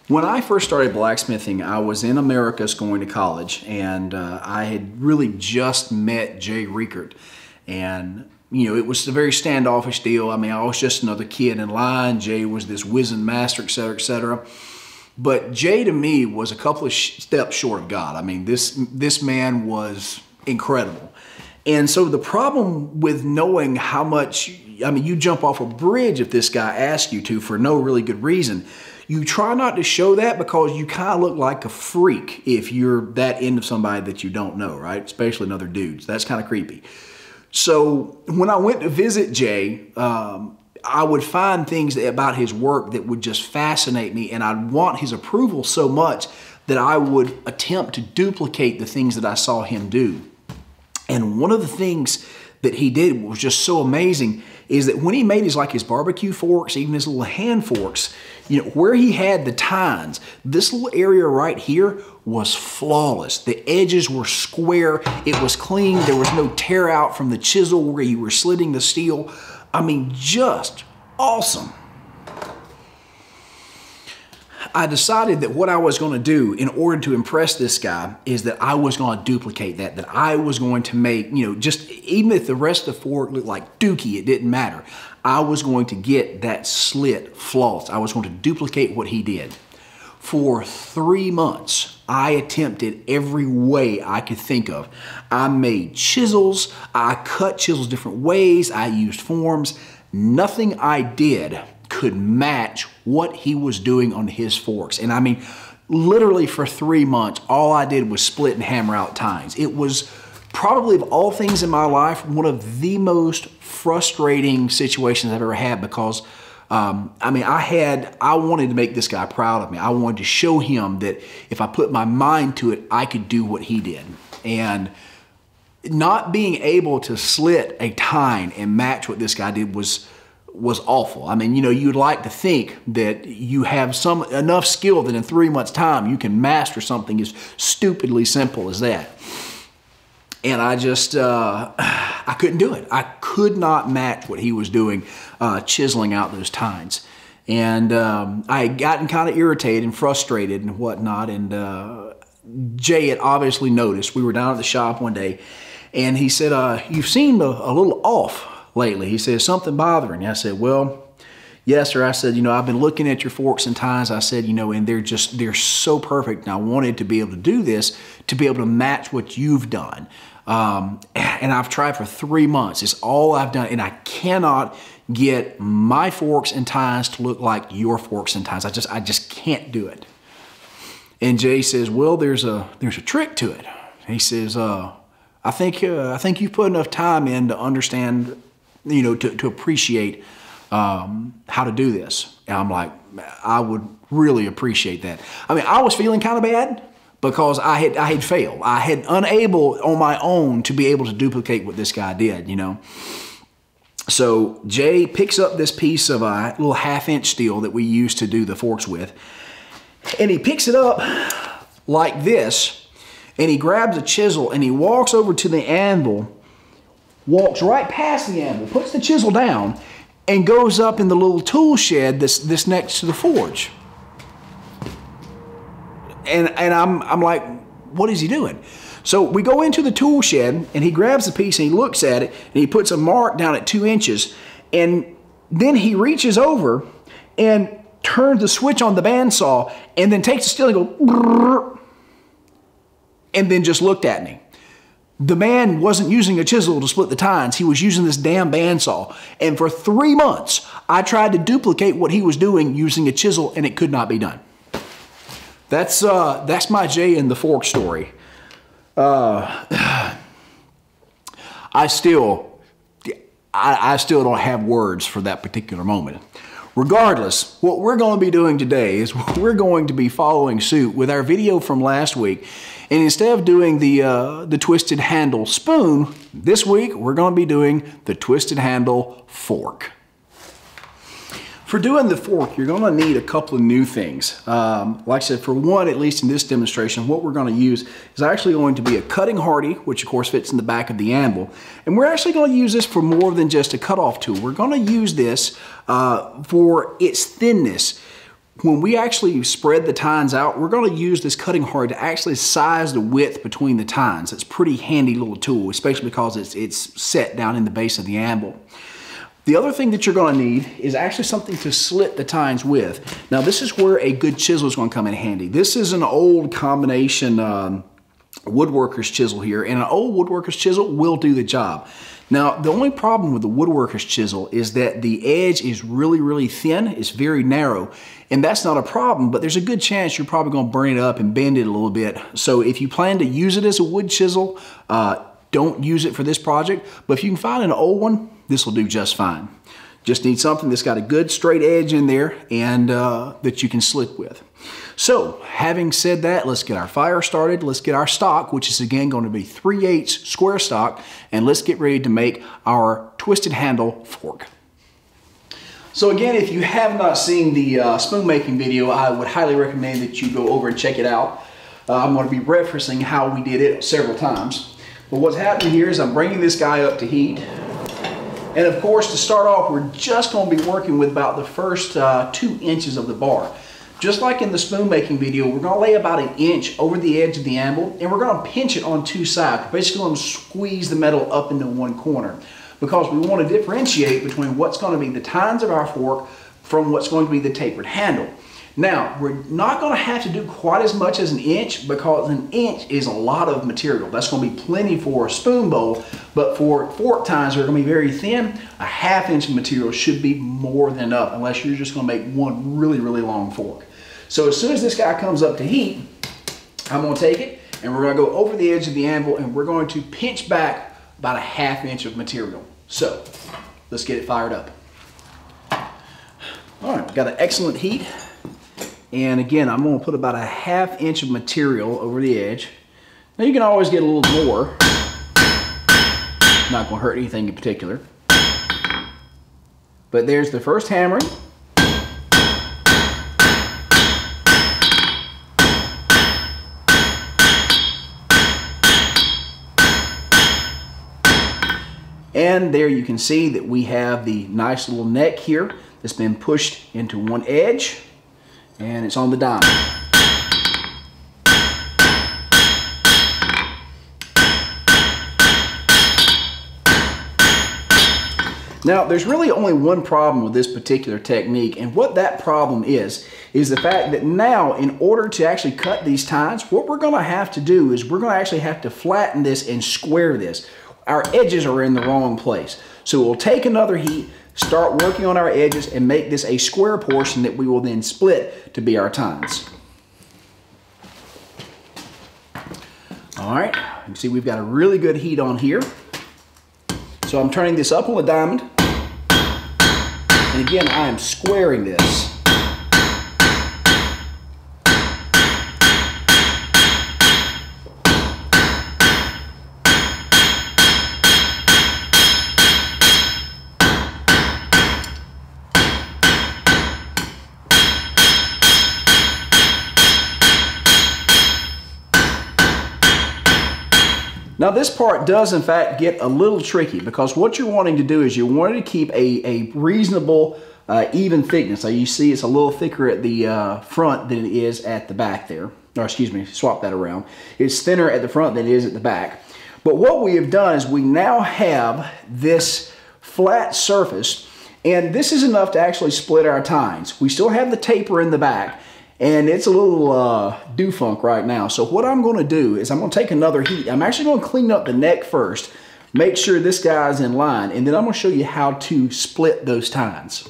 When I first started blacksmithing, I was in Americus going to college, and I had really just met Jay Riekert. And, you know, it was a very standoffish deal. I mean, I was just another kid in line. Jay was this wizened master, et cetera, et cetera. But Jay, to me, was a couple of steps short of God. I mean, this man was incredible. And so the problem with knowing how much, I mean, you jump off a bridge if this guy asks you to for no really good reason. You try not to show that because you kind of look like a freak if you're that into somebody that you don't know, right? Especially in other dudes. That's kind of creepy. So when I went to visit Jay, I would find things about his work that would just fascinate me, and I'd want his approval so much that I would attempt to duplicate the things that I saw him do. And one of the things that he did was just so amazing is that when he made his barbecue forks, even his little hand forks, you know, where he had the tines, this little area right here was flawless. The edges were square, it was clean, there was no tear out from the chisel where you were slitting the steel. I mean, just awesome. I decided that what I was going to do in order to impress this guy is that I was going to duplicate that I was going to make, you know, just even if the rest of the fork looked like dookie, it didn't matter. I was going to get that slit flawless. I was going to duplicate what he did. For 3 months, I attempted every way I could think of. I made chisels, I cut chisels different ways, I used forms. Nothing I did could match what he was doing on his forks. And I mean, literally for 3 months, all I did was split and hammer out tines. It was probably, of all things in my life, one of the most frustrating situations I've ever had because, I mean, I wanted to make this guy proud of me. I wanted to show him that if I put my mind to it, I could do what he did. And not being able to slit a tine and match what this guy did was awful. I mean, you know, you'd like to think that you have enough skill that in 3 months' time you can master something as stupidly simple as that. And I just, I couldn't do it. I could not match what he was doing, chiseling out those tines. And I had gotten kind of irritated and frustrated and whatnot. And Jay had obviously noticed. We were down at the shop one day, and he said, "You seem a little off lately." He said, "Something bothering you?" I said, "Well, yes, sir." I said, "You know, I've been looking at your forks and tines." I said, "You know, and they're so perfect. And I wanted to be able to do this, to be able to match what you've done. And I've tried for 3 months. It's all I've done. And I cannot get my forks and tines to look like your forks and tines. I just can't do it." And Jay says, "Well, there's a trick to it." He says, I think you put enough time in to understand, you know, to appreciate how to do this." And I'm like, I would really appreciate that. I mean, I was feeling kind of bad because I had failed. I had unable on my own to be able to duplicate what this guy did, you know. So Jay picks up this piece of a little 1/2-inch steel that we used to do the forks with, and he picks it up like this, and he grabs a chisel and he walks over to the anvil, walks right past the anvil, puts the chisel down, and goes up in the little tool shed that's next to the forge. And I'm like, what is he doing? So we go into the tool shed, and he grabs the piece and he looks at it, and he puts a mark down at 2 inches, and then he reaches over and turns the switch on the bandsaw, and then takes the steel and goes, and then just looked at me. The man wasn't using a chisel to split the tines. He was using this damn bandsaw. And for 3 months, I tried to duplicate what he was doing using a chisel, and it could not be done. That's my Jay and the fork story. I still don't have words for that particular moment. Regardless, what we're going to be doing today is we're going to be following suit with our video from last week. And instead of doing the twisted handle spoon, this week we're going to be doing the twisted handle fork. For doing the fork, you're going to need a couple of new things. Like I said, for one, at least in this demonstration, what we're going to use is actually going to be a cutting hardy, which of course fits in the back of the anvil. And we're actually going to use this for more than just a cutoff tool. We're going to use this for its thinness. when we actually spread the tines out, we're going to use this cutting hard to actually size the width between the tines. It's a pretty handy little tool, especially because it's set down in the base of the anvil. The other thing that you're going to need is actually something to slit the tines with. Now this is where a good chisel is going to come in handy. This is an old combination woodworker's chisel here, and an old woodworker's chisel will do the job. Now, the only problem with the woodworker's chisel is that the edge is really, really thin. It's very narrow, and that's not a problem, but there's a good chance you're probably going to burn it up and bend it a little bit. So if you plan to use it as a wood chisel, don't use it for this project, but if you can find an old one, this will do just fine. Just need something that's got a good straight edge in there and that you can slit with. So, having said that, let's get our fire started. Let's get our stock, which is again going to be 3/8 square stock, and let's get ready to make our twisted handle fork. So again, if you have not seen the spoon making video, I would highly recommend that you go over and check it out. I'm going to be referencing how we did it several times. But what's happening here is I'm bringing this guy up to heat. And of course, to start off, we're just going to be working with about the first 2 inches of the bar. Just like in the spoon making video, we're going to lay about 1 inch over the edge of the anvil, and we're going to pinch it on 2 sides. We're basically going to squeeze the metal up into one corner, because we want to differentiate between what's going to be the tines of our fork from what's going to be the tapered handle. Now, we're not going to have to do quite as much as 1 inch, because 1 inch is a lot of material. That's going to be plenty for a spoon bowl, but for fork tines that are going to be very thin, 1/2 inch of material should be more than enough, unless you're just going to make one really, really long fork. So as soon as this guy comes up to heat, I'm going to take it, and we're going to go over the edge of the anvil, and we're going to pinch back about 1/2 inch of material. So, let's get it fired up. All right, we've got an excellent heat. And again, I'm going to put about 1/2 inch of material over the edge. Now you can always get a little more. Not going to hurt anything in particular. But there's the first hammering. And there you can see that we have the nice little neck here that's been pushed into one edge, and it's on the diamond. Now, there's really only one problem with this particular technique, and what that problem is the fact that now, in order to actually cut these tines, what we're going to have to do is we're going to actually have to flatten this and square this. Our edges are in the wrong place. So we'll take another heat, start working on our edges, and make this a square portion that we will then split to be our tines. All right, you can see we've got a really good heat on here. So I'm turning this up on the diamond. And again, I am squaring this. Now this part does in fact get a little tricky, because what you're wanting to do is you're wanting to keep a reasonable even thickness. So you see it's a little thicker at the front than it is at the back there. Or excuse me, swap that around. It's thinner at the front than it is at the back. But what we have done is we now have this flat surface, and this is enough to actually split our tines. We still have the taper in the back, and it's a little do-funk right now. So what I'm going to do is I'm going to take another heat. I'm actually going to clean up the neck first, make sure this guy's in line, and then I'm going to show you how to split those tines.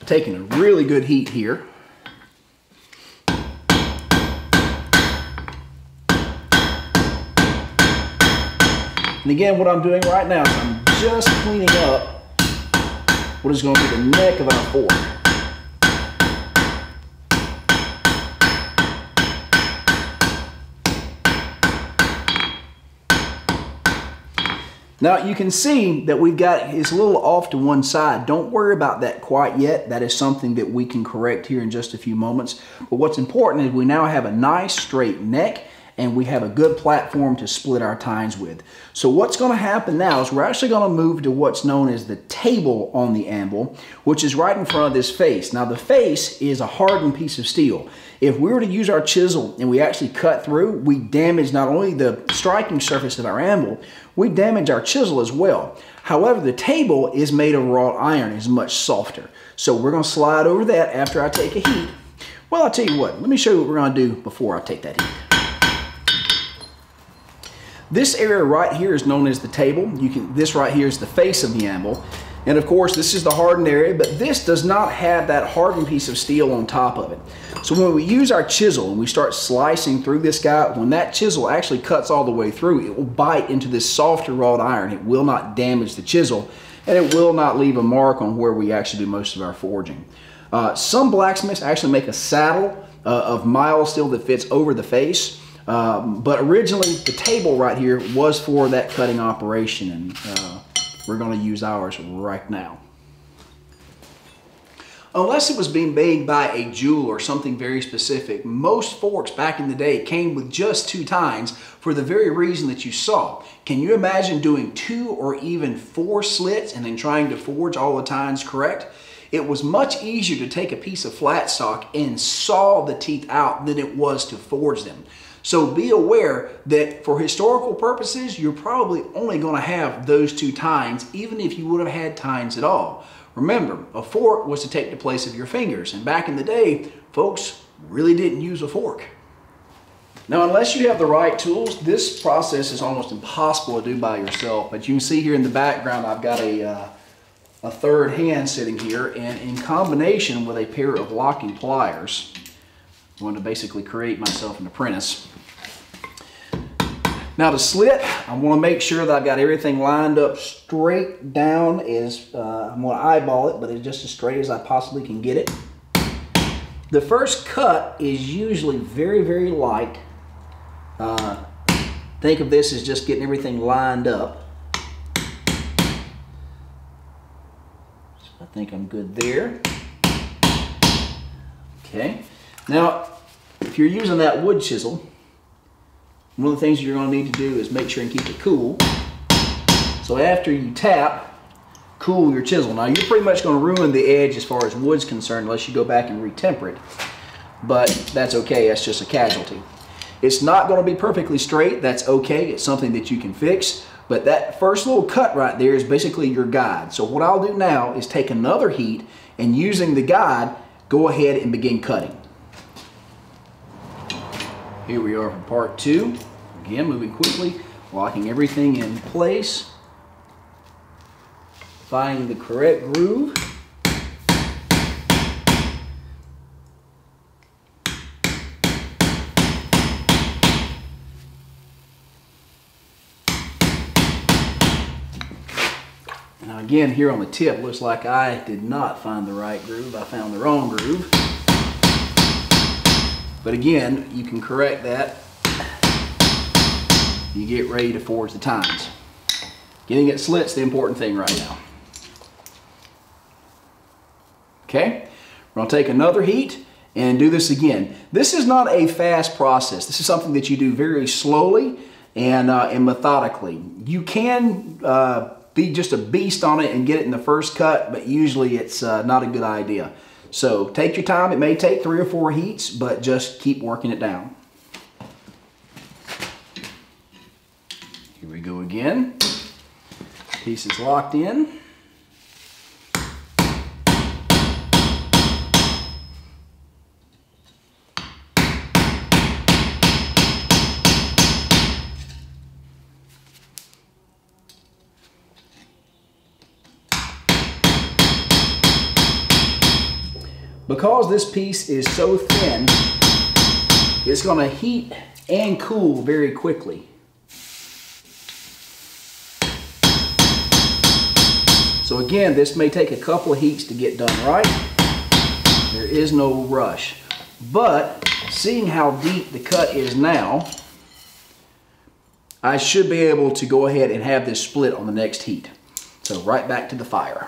Taking a really good heat here. And again, what I'm doing right now is I'm just cleaning up what is going to be the neck of our fork. Now you can see that we've got, it's a little off to one side. Don't worry about that quite yet. That is something that we can correct here in just a few moments. But what's important is we now have a nice straight neck and we have a good platform to split our tines with. So what's going to happen now is we're actually going to move to what's known as the table on the anvil, which is right in front of this face. Now the face is a hardened piece of steel. If we were to use our chisel and we actually cut through, we damage not only the striking surface of our anvil, we damage our chisel as well. However, the table is made of wrought iron, is much softer. So we're going to slide over that after I take a heat. Well, I'll tell you what, let me show you what we're going to do before I take that heat. This area right here is known as the table. This right here is the face of the anvil. And of course, this is the hardened area, but this does not have that hardened piece of steel on top of it. So when we use our chisel and we start slicing through this guy, when that chisel actually cuts all the way through, it will bite into this softer wrought iron. It will not damage the chisel, and it will not leave a mark on where we actually do most of our forging. Some blacksmiths actually make a saddle of mild steel that fits over the face, but originally the table right here was for that cutting operation, and we're going to use ours right now. Unless it was being made by a jewel or something very specific, most forks back in the day came with just 2 tines for the very reason that you saw. Can you imagine doing 2 or even 4 slits and then trying to forge all the tines correct? It was much easier to take a piece of flat stock and saw the teeth out than it was to forge them. So be aware that for historical purposes, you're probably only going to have those 2 tines, even if you would have had tines at all. Remember, a fork was to take the place of your fingers, and back in the day, folks really didn't use a fork. Now, unless you have the right tools, this process is almost impossible to do by yourself. But you can see here in the background, I've got a third hand sitting here, and in combination with a pair of locking pliers, I'm going to basically create myself an apprentice. Now to slit, I want to make sure that I've got everything lined up straight down. I'm going to eyeball it, but it's just as straight as I possibly can get it. The first cut is usually very, very light. Think of this as just getting everything lined up. So I think I'm good there. Okay. Now, if you're using that wood chisel, one of the things you're going to need to do is make sure and keep it cool. So after you tap, cool your chisel. Now you're pretty much going to ruin the edge as far as wood's concerned unless you go back and retemper it. But that's okay, that's just a casualty. It's not going to be perfectly straight, that's okay, it's something that you can fix. But that first little cut right there is basically your guide. So what I'll do now is take another heat and using the guide, go ahead and begin cutting. Here we are for part 2. Again, moving quickly, locking everything in place, finding the correct groove. Now again, here on the tip, looks like I did not find the right groove. I found the wrong groove. But again, you can correct that. You get ready to forge the tines. Getting it slit's the important thing right now. Okay, we're going to take another heat and do this again. This is not a fast process. This is something that you do very slowly and methodically. You can be just a beast on it and get it in the first cut, but usually it's not a good idea. So take your time. It may take 3 or 4 heats, but just keep working it down. Here we go again. Piece is locked in. Because this piece is so thin, it's going to heat and cool very quickly. So again, this may take a couple of heats to get done right. There is no rush. But seeing how deep the cut is now, I should be able to go ahead and have this split on the next heat. So right back to the fire.